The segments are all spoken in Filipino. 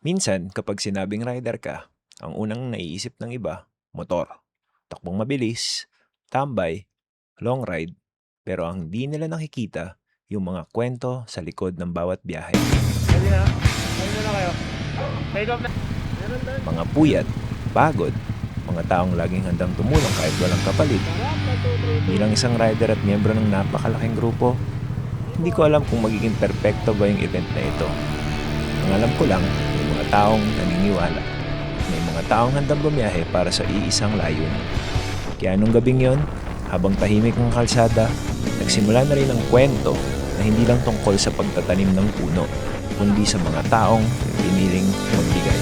Minsan, kapag sinabing rider ka, ang unang naiisip ng iba, motor. Takbong mabilis, tambay, long ride, pero ang di nila nakikita, yung mga kwento sa likod ng bawat biyahe. Pwede na. Pwede na kayo. Take off na. Mga puyat, pagod, mga taong laging handang tumulong kahit walang kapalit. Bilang isang rider at miyembro ng napakalaking grupo, hindi ko alam kung magiging perpekto ba yung event na ito. Ang alam ko lang, may mga taong naniniwala. May mga taong handang bumiyahe para sa iisang layunin. Kaya nung gabing yon, habang tahimik ang kalsada, nagsimula na rin ang kwento na hindi lang tungkol sa pagtatanim ng puno, kundi sa mga taong piniling magbigay.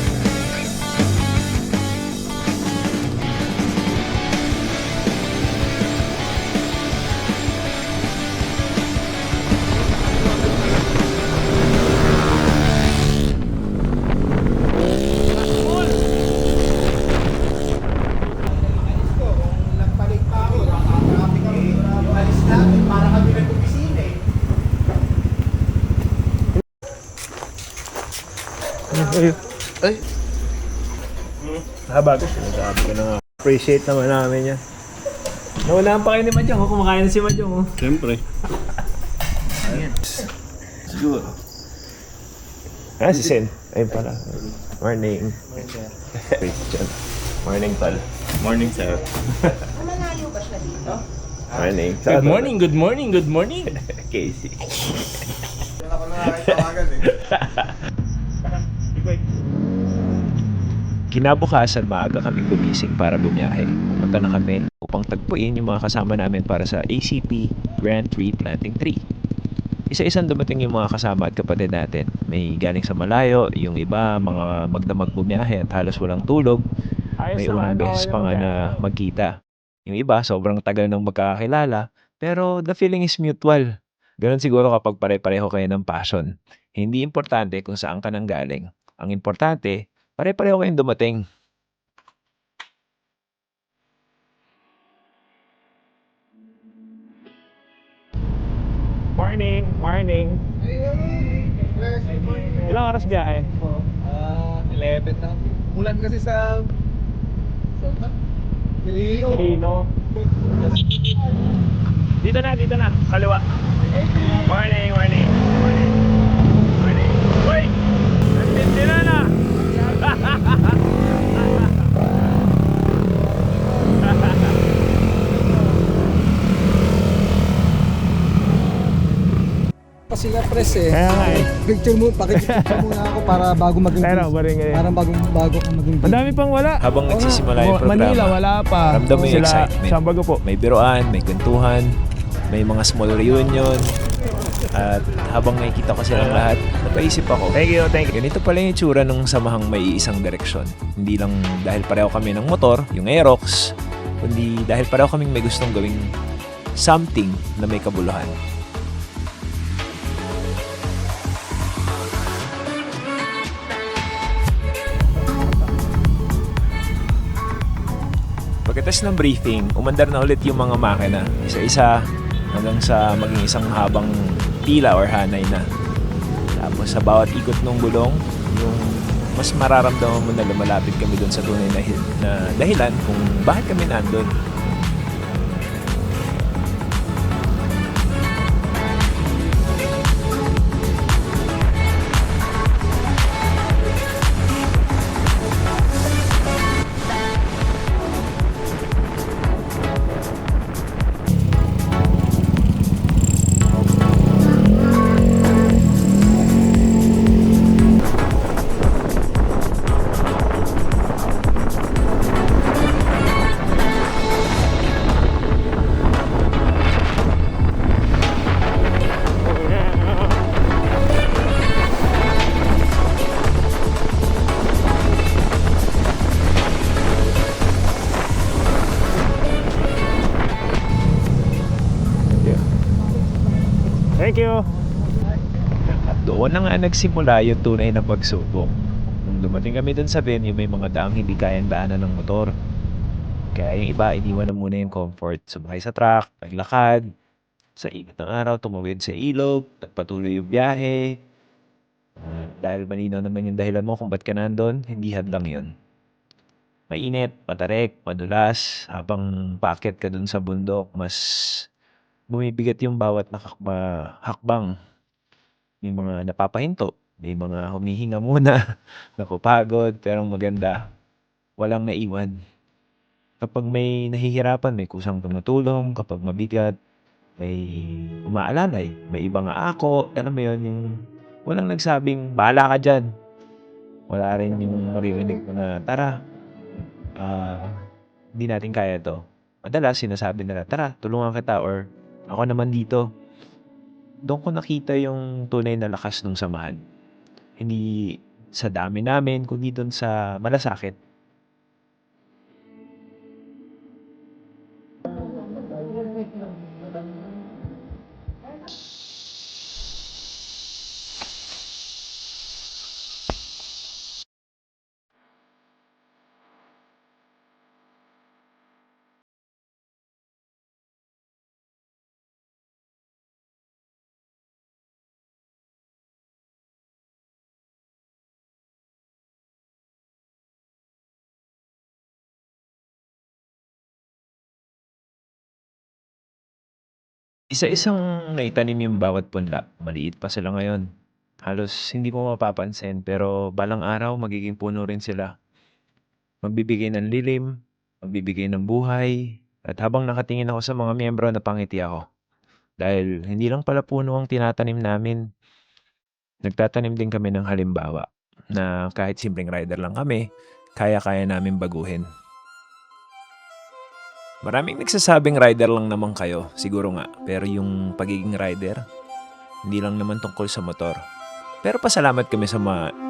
Ay. Bago, sinasabi ko na nga. Appreciate naman namin yan. Nawalaan pa kayo ni Madyong, kumakain na si Madyong. Siyempre. Siguro. Si Sen. Ayun pala. Morning. Christian. Morning, pal. Morning, sir. Malayo ba siya dito? Morning. Good morning, good morning, good morning. Casey. Ako na nakakitawagan eh. Kinabukasan, maaga kaming gumising para bumiyahe. Pumunta na kami upang tagpuin yung mga kasama namin para sa ACP Grand Tree Planting Tree. Isa-isang dumating yung mga kasama at kapatid natin. May galing sa malayo, yung iba mga magdamag bumiyahe at halos walang tulog. May unang beses pa nga na magkita. Yung iba, sobrang tagal nang magkakakilala, pero the feeling is mutual. Ganon siguro kapag pare-pareho kayo ng passion. Hindi importante kung saan ka nang galing. Ang importante, pare-pareho kayong dumating. Morning! Morning! Ilang oras biyahe? 11 na. Ulan kasi sa Pino. Dito na. Kaliwa. Morning, morning. Morning. Morning. Uy! Nandito na. Kasi nga press eh. Kaya nga eh. Picture mo, pakipicture muna ako para bago maging Pero, boring eh. Parang bago ka maging Madami pang wala. Habang nagsisimula yung programa, Manila, wala pa. ramdam mo yung Sila, excitement. Sambago po. May biroan, may kwentuhan, may mga small reunion. At habang nakikita ko silang lahat, napaisip ako, Thank you. ganito pala yung itsura ng samahang may isang direksyon. Hindi lang dahil pareho kami ng motor, yung Aerox, kundi dahil pareho kaming may gustong gawing something na may kabuluhan. Pagkatapos ng briefing, umandar na ulit yung mga makina, isa-isa, hanggang sa maging isang habang pila or hanay na. Tapos sa bawat ikot ng gulong, yung mas mararamdaman mo na lumalapit kami doon sa tunay na dahilan kung bakit kami nandun. Thank you. At doon na nga nagsimula yung tunay na pagsubok. Nung dumating kami dun sa venue, may mga daang hindi kayang daanan ng motor. Kaya yung iba, iniwan na muna yung comfort. Sumakay sa truck, naglakad. Sa init ng araw, tumawid sa ilog, nagpatuloy yung biyahe. Dahil malinaw naman yung dahilan mo kung ba't ka nandun, hindi hadlang yun. Mainit, matarik, madulas, habang paakyat ka dun sa bundok, mas bumibigat yung bawat hakbang. May mga napapahinto, may mga humihinga muna, napapagod, pero ang maganda, walang naiwan. Kapag may nahihirapan, may kusang tumutulong, kapag mabigat, may umaalalay, may ibang aako, alam mo yun, yung walang nagsabing, bahala ka dyan. Wala rin yung maririnig mo na, tara, hindi natin kaya to. Madalas, sinasabi nila, tara, tulungan kita, or ako naman dito. Doon ko nakita yung tunay na lakas ng samahan. Hindi sa dami namin, kundi doon sa malasakit. Isa-isang naitanim yung bawat punla. Maliit pa sila ngayon. Halos hindi mo mapapansin, pero balang araw magiging puno rin sila. Magbibigay ng lilim, magbibigay ng buhay, at habang nakatingin ako sa mga miyembro, napangiti ako. Dahil hindi lang pala puno ang tinatanim namin, nagtatanim din kami ng halimbawa na kahit simpleng rider lang kami, kaya-kaya namin baguhin. Maraming nagsasabing rider lang naman kayo, siguro nga. Pero yung pagiging rider, hindi lang naman tungkol sa motor. Pero pasalamat kami sa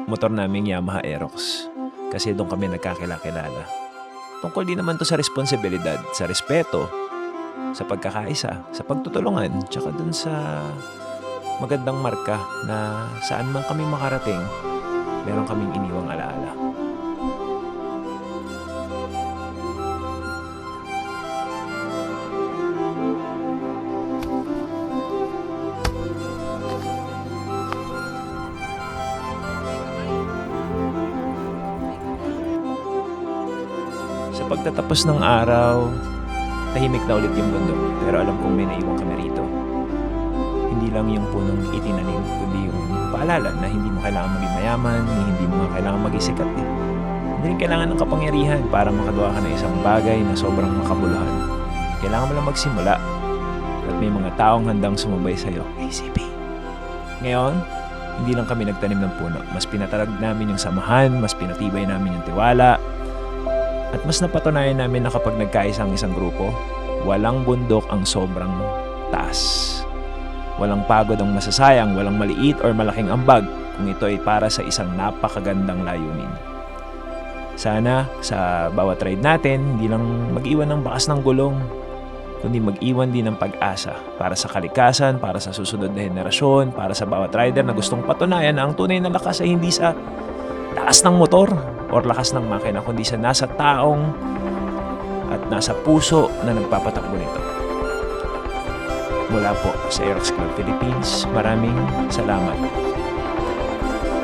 motor naming Yamaha Aerox. Kasi doon kami nagkakilala. Tungkol din naman to sa responsibilidad, sa respeto, sa pagkakaisa, sa pagtutulungan, tsaka dun sa magandang marka na saan man kami makarating, meron kaming iniwang alaala. Sa pagtatapos ng araw, tahimik na ulit yung bundok, pero alam kong may naiwan kami rito. Hindi lang yung punong itinanim, kundi yung paalala na hindi mo kailangan maging mayaman, hindi mo kailangan maging sikat. Hindi rin kailangan ng kapangyarihan para makagawa ka ng isang bagay na sobrang makabuluhan. Kailangan mo lang magsimula at may mga taong handang sumabay sa'yo. ACP. Ngayon, hindi lang kami nagtanim ng puno. Mas pinatarag namin yung samahan, mas pinatibay namin yung tiwala, at mas napatunayan namin na kapag nagkaisa ang isang grupo, walang bundok ang sobrang taas. Walang pagod ang masasayang, walang maliit or malaking ambag kung ito ay para sa isang napakagandang layunin. Sana sa bawat ride natin, hindi lang mag-iwan ng bakas ng gulong, kundi mag-iwan din ng pag-asa para sa kalikasan, para sa susunod na henerasyon, para sa bawat rider na gustong patunayan na ang tunay na lakas ay hindi sa lakas ng motor or lakas ng makina, kundi sa nasa taong at nasa puso na nagpapatakbo nito. Mula po sa Aerox Club Philippines, maraming salamat.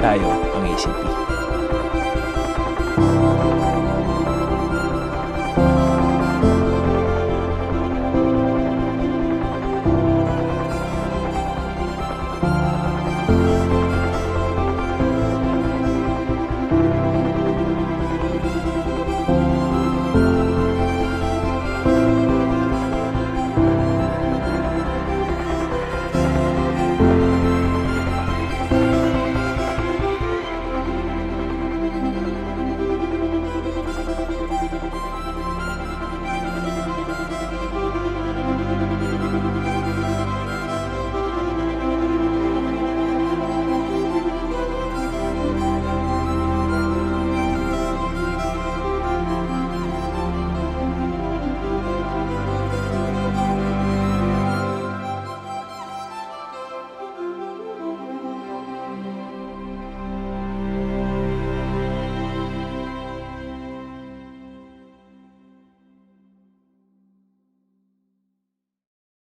Tayo ang ACP.